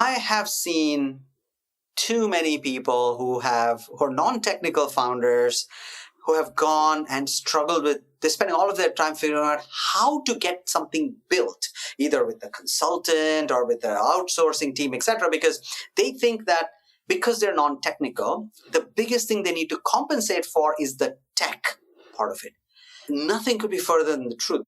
I have seen too many people who are non-technical founders who have gone and struggled with, they're spending all of their time figuring out how to get something built, either with a consultant or with the outsourcing team, etc., because they think that because they're non-technical, the biggest thing they need to compensate for is the tech part of it. Nothing could be further than the truth.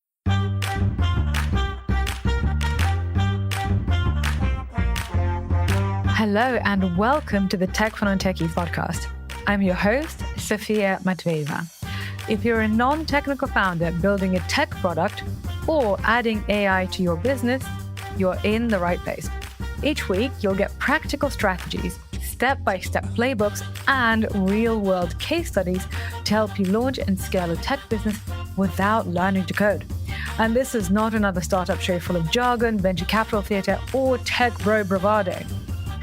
Hello and welcome to the Tech for Non-Techies podcast. I'm your host, Sophia Matveeva. If you're a non-technical founder building a tech product or adding AI to your business, you're in the right place. Each week, you'll get practical strategies, step-by-step playbooks, and real-world case studies to help you launch and scale a tech business without learning to code. And this is not another startup show full of jargon, venture capital theater, or tech bro bravado.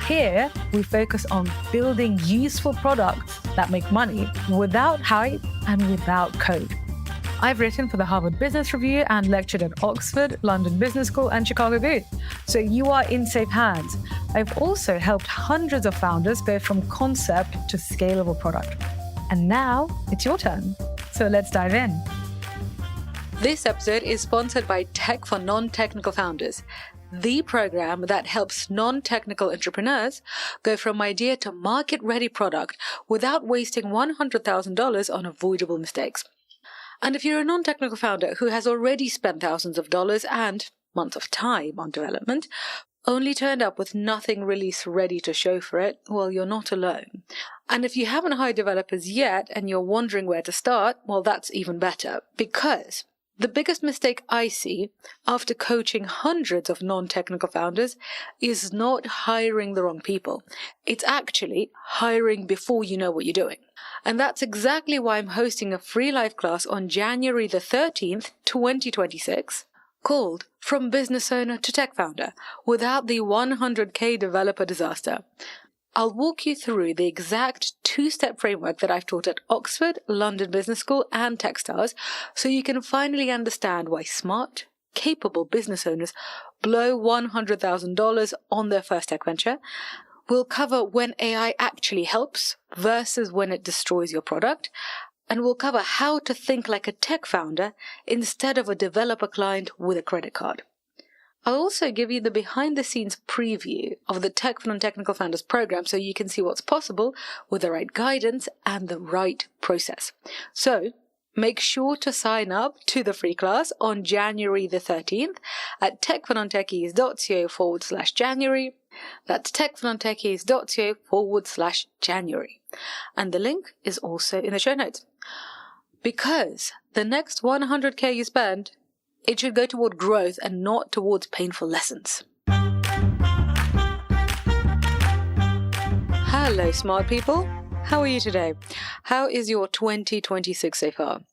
Here, we focus on building useful products that make money without hype and without code. I've written for the Harvard Business Review and lectured at Oxford, London Business School, and Chicago Booth, so you are in safe hands. I've also helped hundreds of founders go from concept to scalable product. And now it's your turn. So let's dive in. This episode is sponsored by Tech for Non-Technical Founders, the program that helps non-technical entrepreneurs go from idea to market-ready product without wasting $100,000 on avoidable mistakes. And if you're a non-technical founder who has already spent thousands of dollars and months of time on development, only turned up with nothing release ready to show for it, well, you're not alone. And if you haven't hired developers yet and you're wondering where to start, well, that's even better, because the biggest mistake I see after coaching hundreds of non-technical founders is not hiring the wrong people. It's actually hiring before you know what you're doing. And that's exactly why I'm hosting a free live class on January the 13th, 2026, called From Business Owner to Tech Founder, without the 100K developer disaster. I'll walk you through the exact two-step framework that I've taught at Oxford, London Business School, and Techstars, so you can finally understand why smart, capable business owners blow $100,000 on their first tech venture. We'll cover when AI actually helps versus when it destroys your product, and we'll cover how to think like a tech founder instead of a developer client with a credit card. I'll also give you the behind-the-scenes preview of the Tech for Non-Technical Founders program so you can see what's possible with the right guidance and the right process. So make sure to sign up to the free class on January the 13th at techfornontechies.co/January. That's techfornontechies.co/January. And the link is also in the show notes. Because the next 100K you spend, it should go toward growth and not towards painful lessons. Hello, smart people. How are you today? How is your 2026 so far?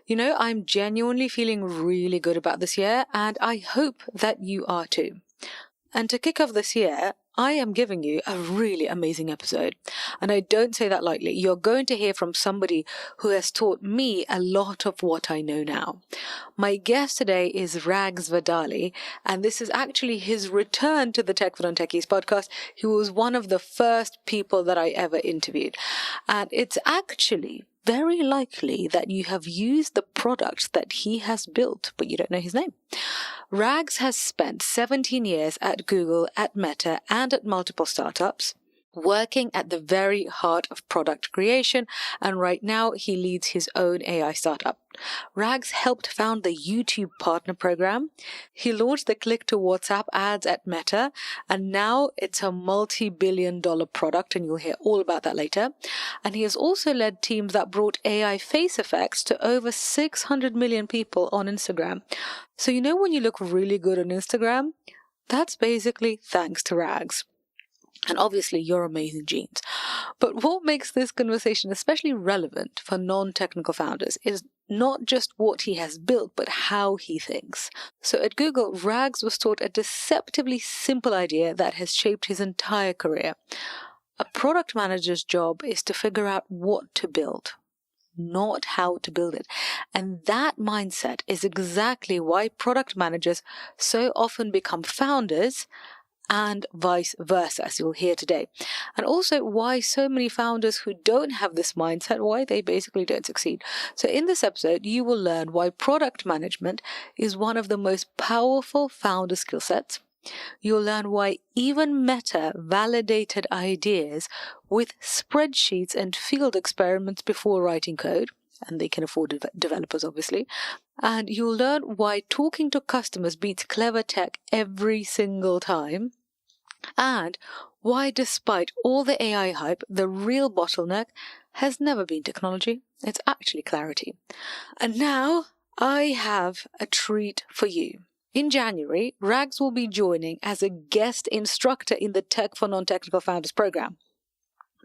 I'm genuinely feeling really good about this year, and I hope that you are too. And to kick off this year, I am giving you a really amazing episode. And I don't say that lightly. You're going to hear from somebody who has taught me a lot of what I know now. My guest today is Rags Vadali, and this is actually his return to the Tech for Non-Techies podcast. He was one of the first people that I ever interviewed. And it's actually very likely that you have used the product that he has built, but you don't know his name. Rags has spent 17 years at Google, at Meta, and at multiple startups, working at the very heart of product creation, and right now he leads his own AI startup. Rags helped found the YouTube Partner Program. He launched the click-to-WhatsApp ads at Meta, and now it's a multi-billion-dollar product, and you'll hear all about that later. And he has also led teams that brought AI face effects to over 600 million people on Instagram. So when you look really good on Instagram, that's basically thanks to Rags. And obviously, your amazing genes. But what makes this conversation especially relevant for non-technical founders is not just what he has built, but how he thinks. So at Google, Rags was taught a deceptively simple idea that has shaped his entire career. A product manager's job is to figure out what to build, not how to build it. And that mindset is exactly why product managers so often become founders and vice versa, as you'll hear today. And also why so many founders who don't have this mindset, why they basically don't succeed. So in this episode, you will learn why product management is one of the most powerful founder skill sets. You'll learn why even Meta validated ideas with spreadsheets and field experiments before writing code. And they can afford developers, obviously. And you'll learn why talking to customers beats clever tech every single time. And why, despite all the AI hype, the real bottleneck has never been technology. It's actually clarity. And now I have a treat for you. In January, Rags will be joining as a guest instructor in the Tech for Non-Technical Founders program.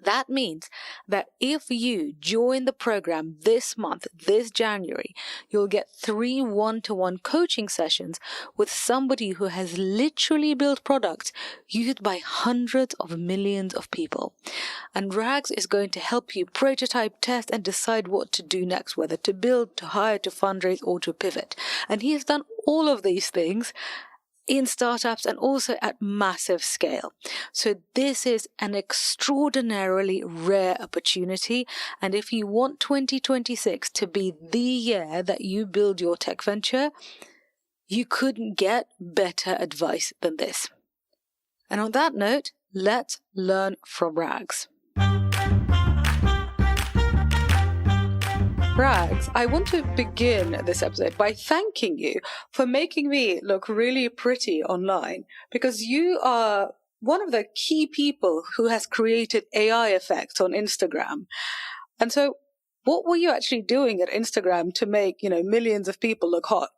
That means that if you join the program this month, this January, you'll get 3 one-to-one coaching sessions with somebody who has literally built products used by hundreds of millions of people. And Rags is going to help you prototype, test, and decide what to do next, whether to build, to hire, to fundraise, or to pivot. And he has done all of these things in startups and also at massive scale. So this is an extraordinarily rare opportunity. And if you want 2026 to be the year that you build your tech venture, you couldn't get better advice than this. And on that note, let's learn from Rags. Rags, I want to begin this episode by thanking you for making me look really pretty online, because you are one of the key people who has created AI effects on Instagram. And so what were you actually doing at Instagram to make, millions of people look hot?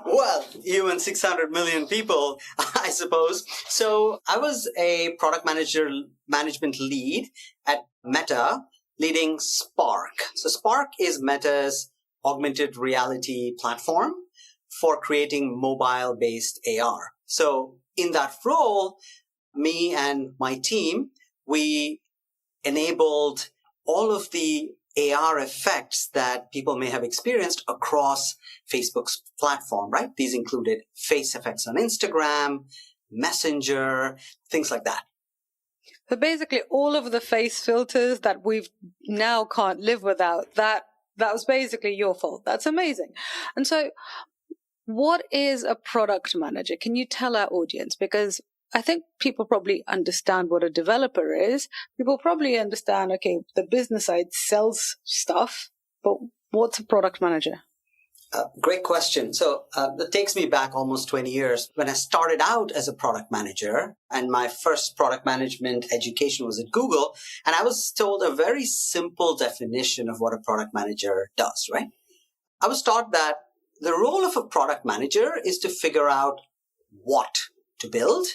Well, you and 600 million people, I suppose. So I was a product management lead at Meta, leading Spark. So Spark is Meta's augmented reality platform for creating mobile-based AR. So in that role, me and my team, we enabled all of the AR effects that people may have experienced across Facebook's platform, right? These included face effects on Instagram, Messenger, things like that. So basically all of the face filters that we've now can't live without, that was basically your fault. That's amazing. And so what is a product manager? Can you tell our audience? Because I think people probably understand what a developer is. People probably understand, okay, the business side sells stuff, but what's a product manager? Great question. So that takes me back almost 20 years when I started out as a product manager, and my first product management education was at Google. And I was told a very simple definition of what a product manager does, right? I was taught that the role of a product manager is to figure out what to build.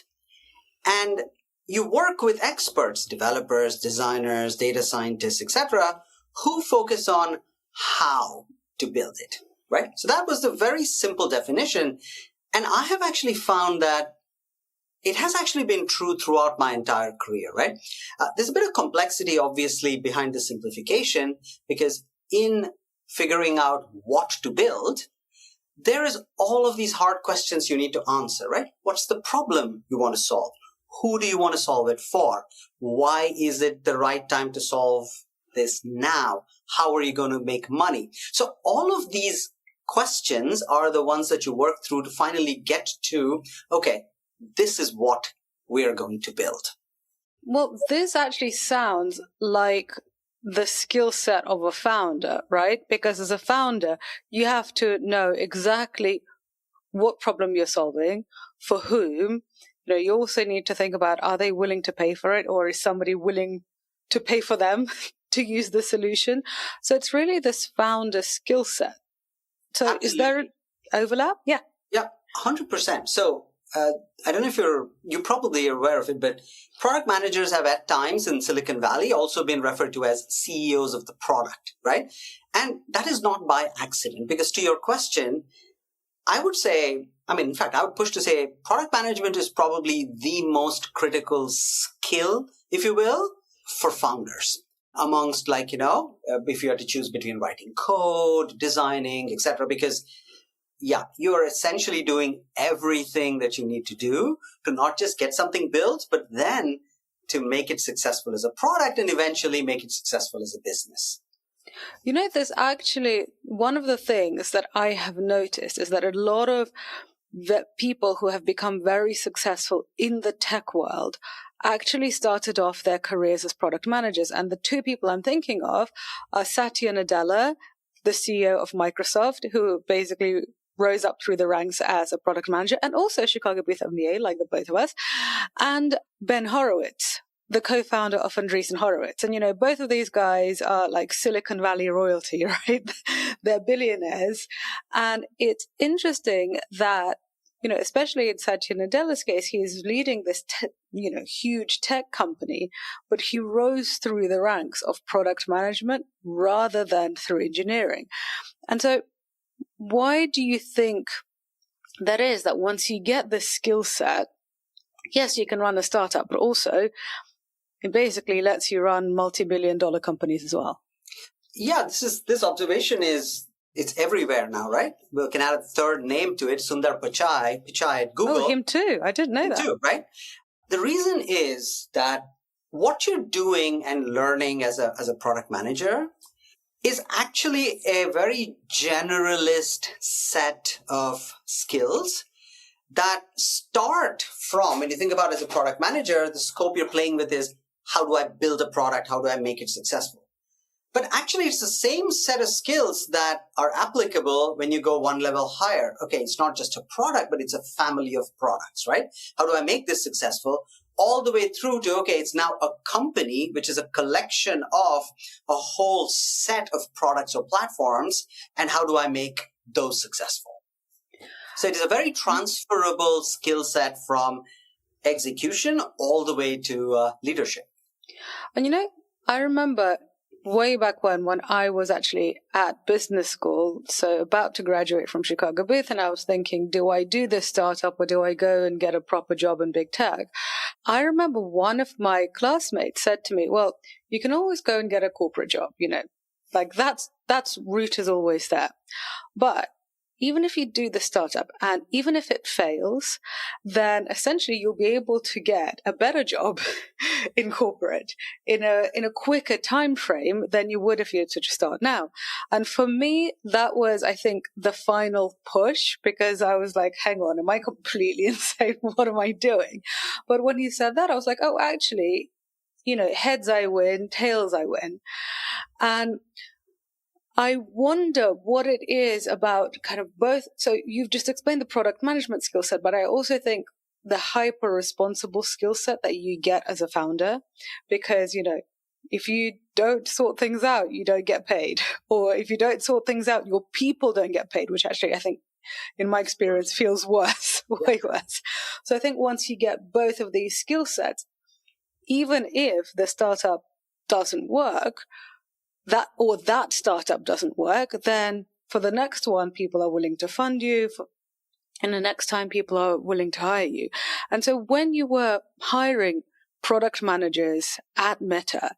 And you work with experts, developers, designers, data scientists, etc., who focus on how to build it. Right? So that was the very simple definition. And I have actually found that it has actually been true throughout my entire career, right? There's a bit of complexity, obviously, behind the simplification, because in figuring out what to build, there is all of these hard questions you need to answer, right? What's the problem you want to solve? Who do you want to solve it for? Why is it the right time to solve this now? How are you going to make money? So all of these questions are the ones that you work through to finally get to, okay, this is what we're going to build. Well, this actually sounds like the skill set of a founder, right? Because as a founder, you have to know exactly what problem you're solving, for whom. You also need to think about, are they willing to pay for it, or is somebody willing to pay for them to use the solution? So it's really this founder skill set. So Absolutely. Is there an overlap? Yeah. Yeah, 100%. So I don't know if you're probably aware of it, but product managers have at times in Silicon Valley also been referred to as CEOs of the product, right? And that is not by accident, because to your question, I would say, in fact, I would push to say product management is probably the most critical skill, if you will, for founders. Amongst if you had to choose between writing code, designing, etc., because yeah, you're essentially doing everything that you need to do to not just get something built, but then to make it successful as a product and eventually make it successful as a business. There's actually one of the things that I have noticed is that a lot of the people who have become very successful in the tech world actually started off their careers as product managers. And the two people I'm thinking of are Satya Nadella, the CEO of Microsoft, who basically rose up through the ranks as a product manager, and also Chicago Booth MBA, like the both of us, and Ben Horowitz, the co-founder of Andreessen Horowitz. And, both of these guys are like Silicon Valley royalty, right? They're billionaires. And it's interesting that, especially in Satya Nadella's case, he is leading this, huge tech company, but he rose through the ranks of product management rather than through engineering. And so why do you think that is, that once you get this skill set, yes, you can run a startup, but also it basically lets you run multi-billion-dollar companies as well? Yeah, this observation it's everywhere now, right? We can add a third name to it, Sundar Pichai at Google. Oh, him too. I didn't know that. Him too, right? The reason is that what you're doing and learning as a product manager is actually a very generalist set of skills that start from, when you think about it as a product manager, the scope you're playing with is, how do I build a product? How do I make it successful? But actually, it's the same set of skills that are applicable when you go one level higher. Okay, it's not just a product, but it's a family of products, right? How do I make this successful? All the way through to, okay, it's now a company, which is a collection of a whole set of products or platforms. And how do I make those successful? So it is a very transferable skill set from execution all the way to leadership. And I remember way back when I was actually at business school, so about to graduate from Chicago Booth, and I was thinking, do I do this startup or do I go and get a proper job in big tech? I remember one of my classmates said to me, well, you can always go and get a corporate job, like that's route is always there. But even if you do the startup and even if it fails, then essentially you'll be able to get a better job in corporate in a quicker time frame than you would if you had to just start now. And for me, that was, I think, the final push, because I was like, hang on, am I completely insane? What am I doing? But when he said that, I was like, oh, actually, heads I win, tails I win. And I wonder what it is about kind of both. So you've just explained the product management skill set, but I also think the hyper responsible skill set that you get as a founder, because, if you don't sort things out, you don't get paid. Or if you don't sort things out, your people don't get paid, which actually I think in my experience feels worse, way worse. So I think once you get both of these skill sets, even if the startup doesn't work, that startup doesn't work, then for the next one, people are willing to fund you, and the next time people are willing to hire you. And so when you were hiring product managers at Meta,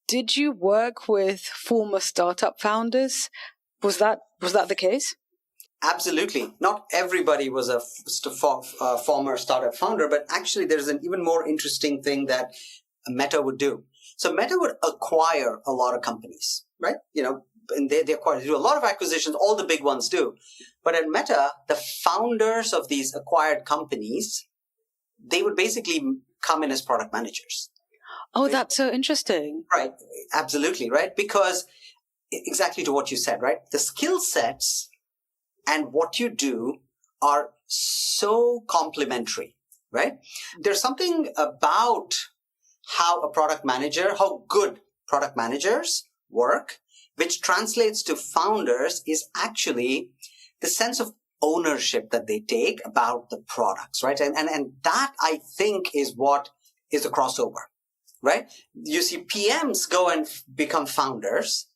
did you work with former startup founders? Was that the case? Absolutely. Not everybody was a former startup founder, but actually there's an even more interesting thing that Meta would do. So Meta would acquire a lot of companies, right? And they acquire, they do a lot of acquisitions. All the big ones do. But at Meta, the founders of these acquired companies, they would basically come in as product managers. Oh, that's so interesting. Right. Absolutely. Right. Because exactly to what you said, right? The skill sets and what you do are so complementary, right? There's something about how good product managers work, which translates to founders, is actually the sense of ownership that they take about the products, right? And that, I think, is what is the crossover, right? You see PMs go and become founders.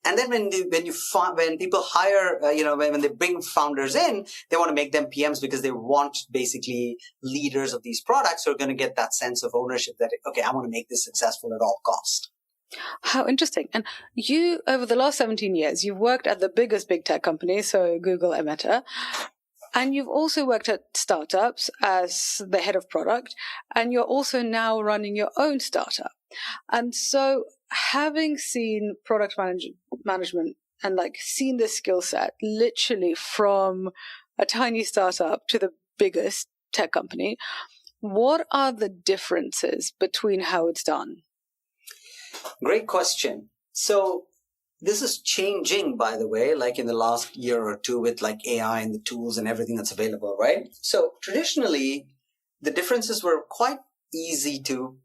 And then when people hire, when they bring founders in, they want to make them PMs because they want basically leaders of these products who are going to get that sense of ownership that, okay, I want to make this successful at all cost. How interesting. And you, over the last 17 years, you've worked at the biggest big tech companies, so Google and Meta, and you've also worked at startups as the head of product, and you're also now running your own startup. And so having seen product management and like seen this skill set literally from a tiny startup to the biggest tech company, what are the differences between how it's done? Great question. So this is changing, by the way, like in the last year or two with like AI and the tools and everything that's available, right? So traditionally, the differences were quite easy to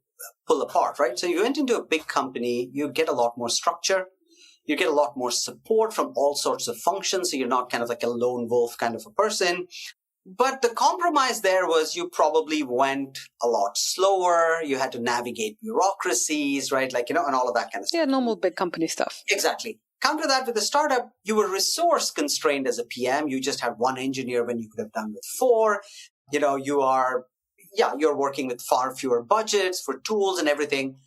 pull apart, right? So you went into a big company, you get a lot more structure, you get a lot more support from all sorts of functions. So you're not kind of like a lone wolf kind of a person. But the compromise there was you probably went a lot slower. You had to navigate bureaucracies, right? Like, and all of that kind of stuff. Yeah, normal big company stuff. Exactly. Counter that with a startup, you were resource constrained as a PM. You just had one engineer when you could have done with four. You're working with far fewer budgets for tools and everything.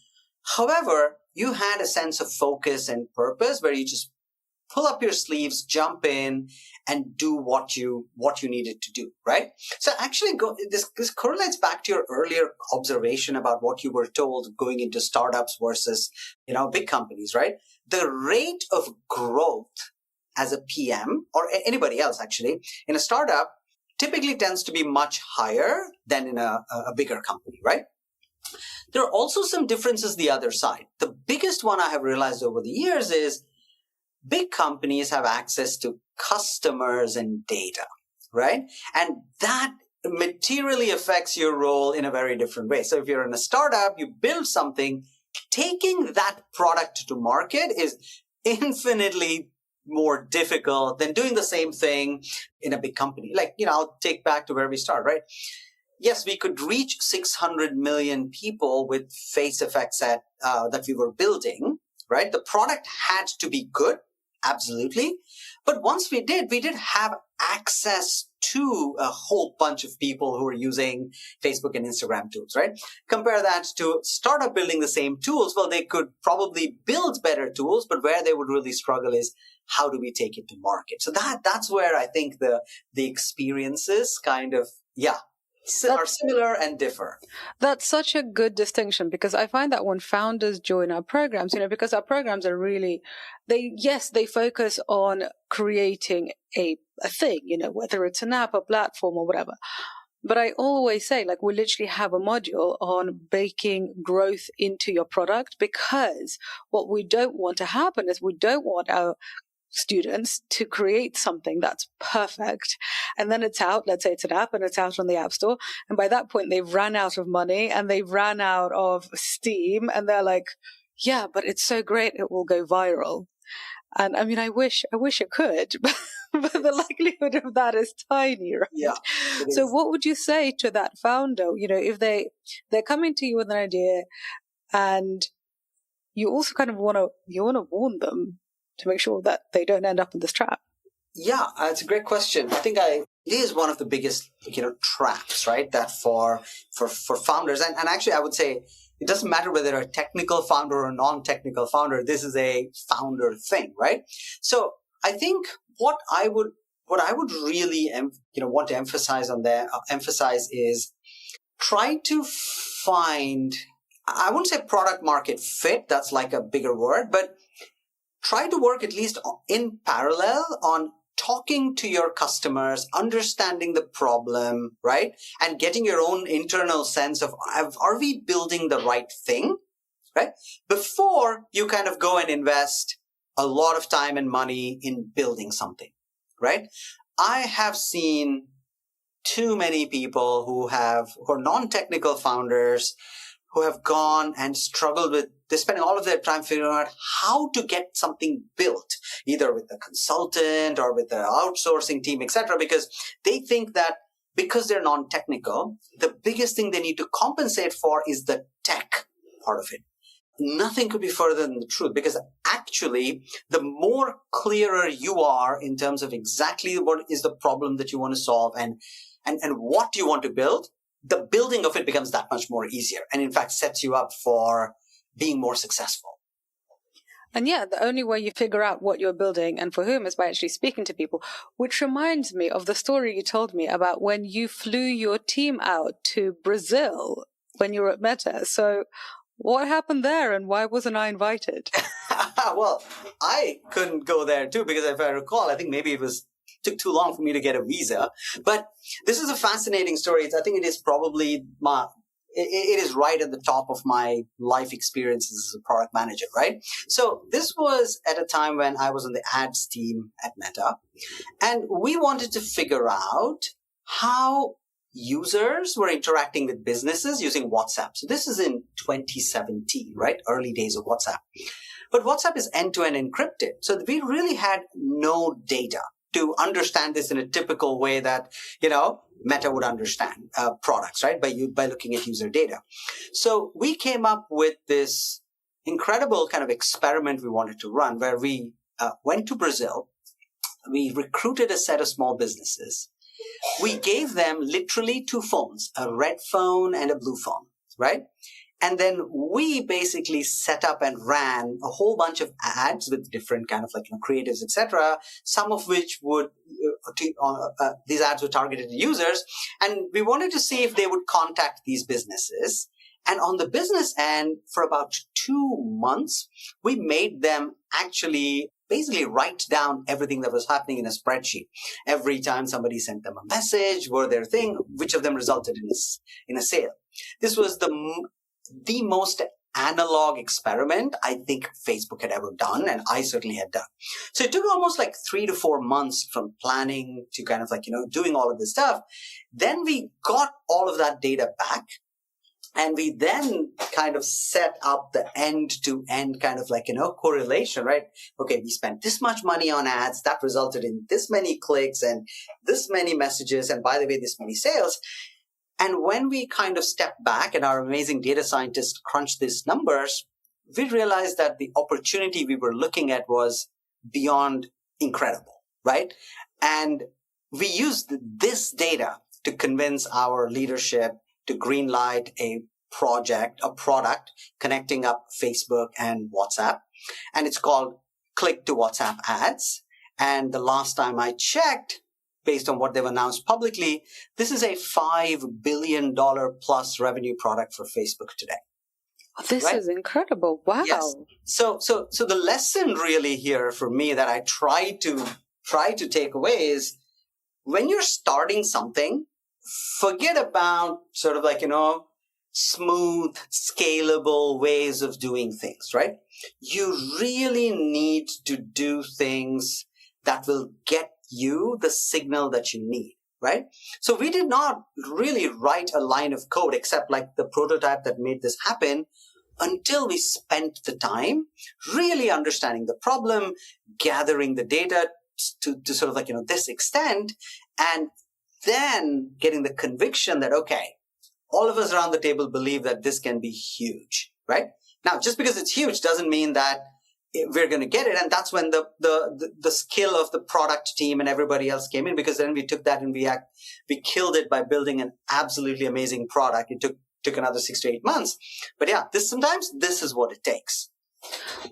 However, you had a sense of focus and purpose where you just pull up your sleeves, jump in, and do what you needed to do, right? So actually, this correlates back to your earlier observation about what you were told going into startups versus big companies, right? The rate of growth as a PM or anybody else actually in a startup typically tends to be much higher than in a bigger company, right? There are also some differences the other side. The biggest one I have realized over the years is big companies have access to customers and data, right? And that materially affects your role in a very different way. So if you're in a startup, you build something, taking that product to market is infinitely more difficult than doing the same thing in a big company. Like, I'll take back to where we start, right? Yes, we could reach 600 million people with face effects that we were building, right? The product had to be good. Absolutely. But once we did have access to a whole bunch of people who are using Facebook and Instagram tools, right? Compare that to startup building the same tools. Well, they could probably build better tools, but where they would really struggle is how do we take it to market? So that's where I think the experiences kind of, are similar and differ. That's such a good distinction because I find that when founders join our programs, because our programs are really, they focus on creating a thing, whether it's an app, a platform or whatever. But I always say, like, we literally have a module on baking growth into your product because what we don't want to happen is we don't want our students to create something that's perfect. And then it's out, let's say it's an app and it's out on the App Store. And by that point, they've run out of money and they've ran out of steam. And they're like, yeah, but it's so great, it will go viral. And I mean, I wish it could, but the likelihood of that is tiny, right? Yeah. So what would you say to that founder, if they're coming to you with an idea and you also kind of want to warn them to make sure that they don't end up in this trap? Yeah, it's a great question. I think it is one of the biggest, traps, right? That for founders, and actually I would say it doesn't matter whether you're a technical founder or a non-technical founder. This is a founder thing, right? So I think what I would really want to emphasize is try to find, I wouldn't say product market fit. That's like a bigger word, but try to work at least in parallel on talking to your customers, understanding the problem, right? And getting your own internal sense of, are we building the right thing, right? Before you kind of go and invest a lot of time and money in building something, right? I have seen too many people who are non-technical founders who have gone and struggled with, they're spending all of their time figuring out how to get something built, either with the consultant or with the outsourcing team, etc., because they think that because they're non-technical, the biggest thing they need to compensate for is the tech part of it. Nothing could be further than the truth, because actually, the more clearer you are in terms of exactly what is the problem that you want to solve and what you want to build, the building of it becomes that much more easier, and in fact sets you up for being more successful. And yeah, the only way you figure out what you're building and for whom is by actually speaking to people, which reminds me of the story you told me about when you flew your team out to Brazil when you were at Meta. So what happened there and why wasn't I invited? Well, I couldn't go there too because if I recall, I think maybe took too long for me to get a visa. But this is a fascinating story. I think it is probably it is right at the top of my life experiences as a product manager, right? So this was at a time when I was on the ads team at Meta, and we wanted to figure out how users were interacting with businesses using WhatsApp. So this is in 2017, right? Early days of WhatsApp. But WhatsApp is end-to-end encrypted. So we really had no data to understand this in a typical way that, Meta would understand products, right? By looking at user data. So we came up with this incredible kind of experiment we wanted to run where we went to Brazil. We recruited a set of small businesses. We gave them literally two phones, a red phone and a blue phone, right? And then we basically set up and ran a whole bunch of ads with different kind of creatives, etc. Some of which these ads were targeted to users. And we wanted to see if they would contact these businesses. And on the business end, for about 2 months, we made them actually basically write down everything that was happening in a spreadsheet. Every time somebody sent them a message, were their thing, which of them resulted in a sale. This was the most analog experiment I think Facebook had ever done, and I certainly had done. So it took almost 3 to 4 months from planning to kind of doing all of this stuff. Then we got all of that data back, and we then kind of set up the end-to-end kind of correlation, right? Okay, we spent this much money on ads, that resulted in this many clicks and this many messages, and by the way, this many sales. And when we kind of stepped back and our amazing data scientists crunched these numbers, we realized that the opportunity we were looking at was beyond incredible, right? And we used this data to convince our leadership to greenlight a product connecting up Facebook and WhatsApp. And it's called Click to WhatsApp Ads. And the last time I checked, based on what they've announced publicly, this is a $5 billion plus revenue product for Facebook today. This is incredible. Wow. Yes. So the lesson really here for me that I try to take away is when you're starting something, forget about sort of smooth, scalable ways of doing things, right? You really need to do things that will get you the signal that you need, right? So we did not really write a line of code except the prototype that made this happen until we spent the time really understanding the problem, gathering the data to sort of this extent, and then getting the conviction that, okay, all of us around the table believe that this can be huge, right? Now, just because it's huge doesn't mean that we're going to get it. And that's when the skill of the product team and everybody else came in, because then we took that and we killed it by building an absolutely amazing product. It took another 6 to 8 months. But yeah, sometimes this is what it takes.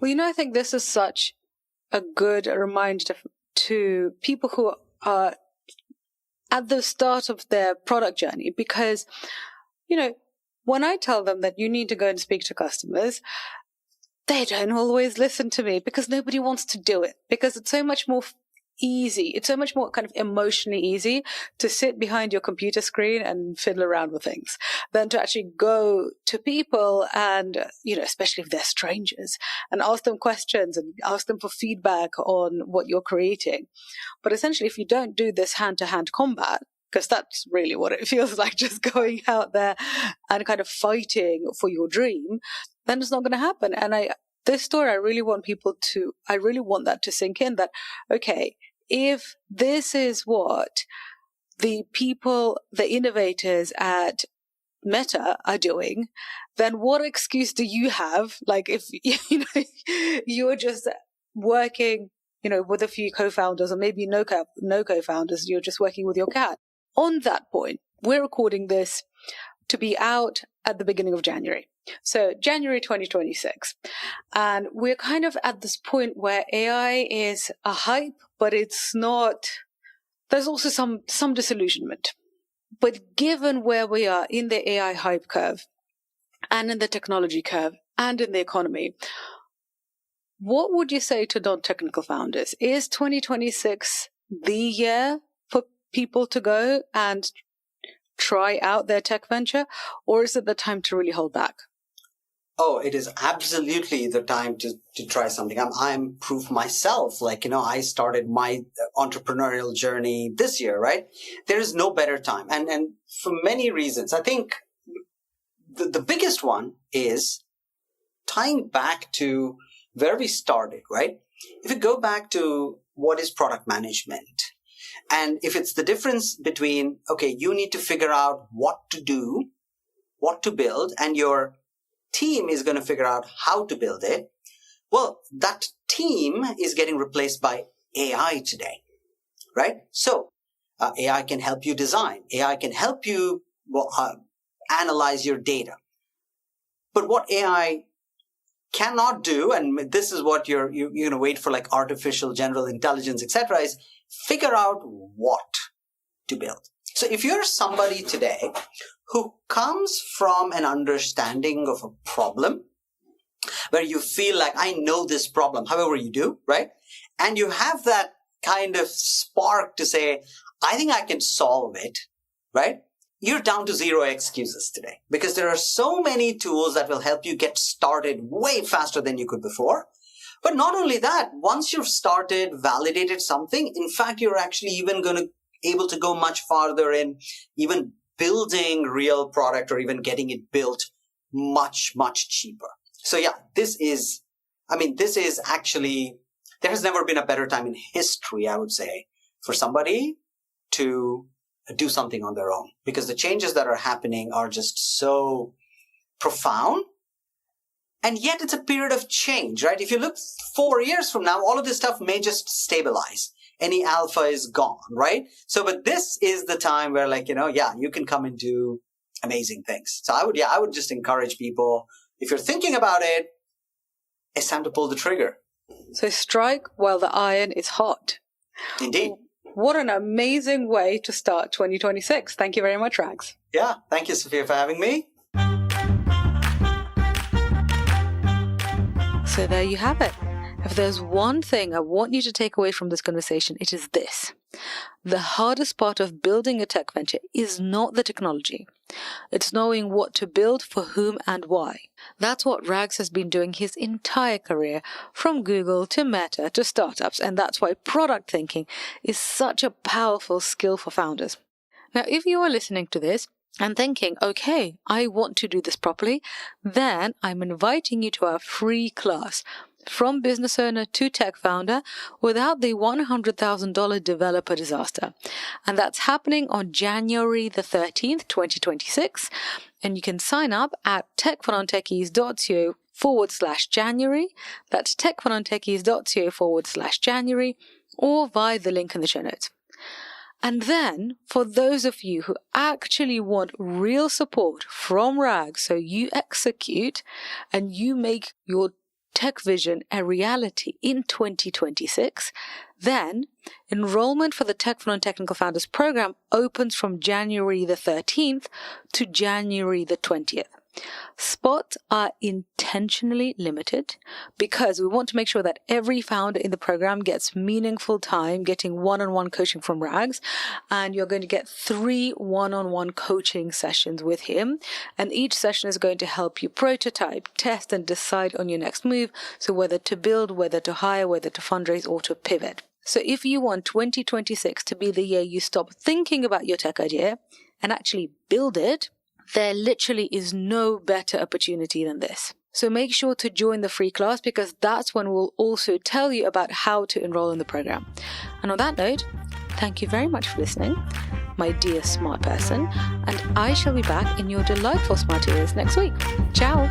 Well, I think this is such a good reminder to people who are at the start of their product journey, because, when I tell them that you need to go and speak to customers, they don't always listen to me because nobody wants to do it, because it's so much more easy. It's so much more kind of emotionally easy to sit behind your computer screen and fiddle around with things than to actually go to people and, especially if they're strangers, and ask them questions and ask them for feedback on what you're creating. But essentially, if you don't do this hand-to-hand combat, because that's really what it feels like, just going out there and kind of fighting for your dream, then it's not going to happen. And this story, I really want that to sink in, that, okay, if this is what the innovators at Meta are doing, then what excuse do you have? If, you're just working, with a few co-founders, or maybe no co-founders, you're just working with your cat. On that point, we're recording this to be out at the beginning of January. So January 2026. And we're kind of at this point where AI is a hype, but it's not, there's also some disillusionment. But given where we are in the AI hype curve and in the technology curve and in the economy, what would you say to non-technical founders? Is 2026 the year for people to go and try out their tech venture, or is it the time to really hold back? Oh, it is absolutely the time to try something. I'm proof myself. I started my entrepreneurial journey this year, right? There is no better time. And for many reasons, I think the biggest one is tying back to where we started, right? If you go back to what is product management, and if it's the difference between, okay, you need to figure out what to do, what to build, and your team is going to figure out how to build it. Well, that team is getting replaced by AI today, right? So AI can help you design. AI can help you analyze your data. But what AI cannot do, and this is what you're going to wait for, like artificial general intelligence, etc., is figure out what to build. So if you're somebody today who comes from an understanding of a problem, where you feel like, I know this problem, however you do, right? And you have that kind of spark to say, I think I can solve it, right? You're down to zero excuses today, because there are so many tools that will help you get started way faster than you could before. But not only that, once you've started, validated something, in fact, you're actually even going to able to go much farther in even building real product or even getting it built much, much cheaper. So yeah, this is actually, there has never been a better time in history, I would say, for somebody to do something on their own, because the changes that are happening are just so profound. And yet it's a period of change, right? If you look 4 years from now, all of this stuff may just stabilize. Any alpha is gone, right? So, but this is the time where you can come and do amazing things. So I would just encourage people, if you're thinking about it, it's time to pull the trigger. So strike while the iron is hot. Indeed. What an amazing way to start 2026. Thank you very much, Rags. Yeah. Thank you, Sophia, for having me. So there you have it. If there's one thing I want you to take away from this conversation, it is this. The hardest part of building a tech venture is not the technology. It's knowing what to build, for whom and why. That's what Rags has been doing his entire career, from Google to Meta to startups, and that's why product thinking is such a powerful skill for founders. Now, if you are listening to this and thinking, okay, I want to do this properly, then I'm inviting you to our free class, From Business Owner to Tech Founder Without the $100,000 Developer Disaster. And that's happening on January the 13th, 2026. And you can sign up at techfornontechies.co/January. That's techfornontechies.co/January, or via the link in the show notes. And then, for those of you who actually want real support from Rags, so you execute and you make your tech vision a reality in 2026, then enrollment for the Tech for Non-Technical Founders program opens from January the 13th to January the 20th. Spots are intentionally limited because we want to make sure that every founder in the program gets meaningful time getting one-on-one coaching from Rags, and you're going to get 3 one-on-one coaching sessions with him, and each session is going to help you prototype, test, and decide on your next move, so whether to build, whether to hire, whether to fundraise, or to pivot. So if you want 2026 to be the year you stop thinking about your tech idea and actually build it, there literally is no better opportunity than this. So make sure to join the free class, because that's when we'll also tell you about how to enroll in the program. And on that note, thank you very much for listening, my dear smart person, and I shall be back in your delightful smart ears next week. Ciao!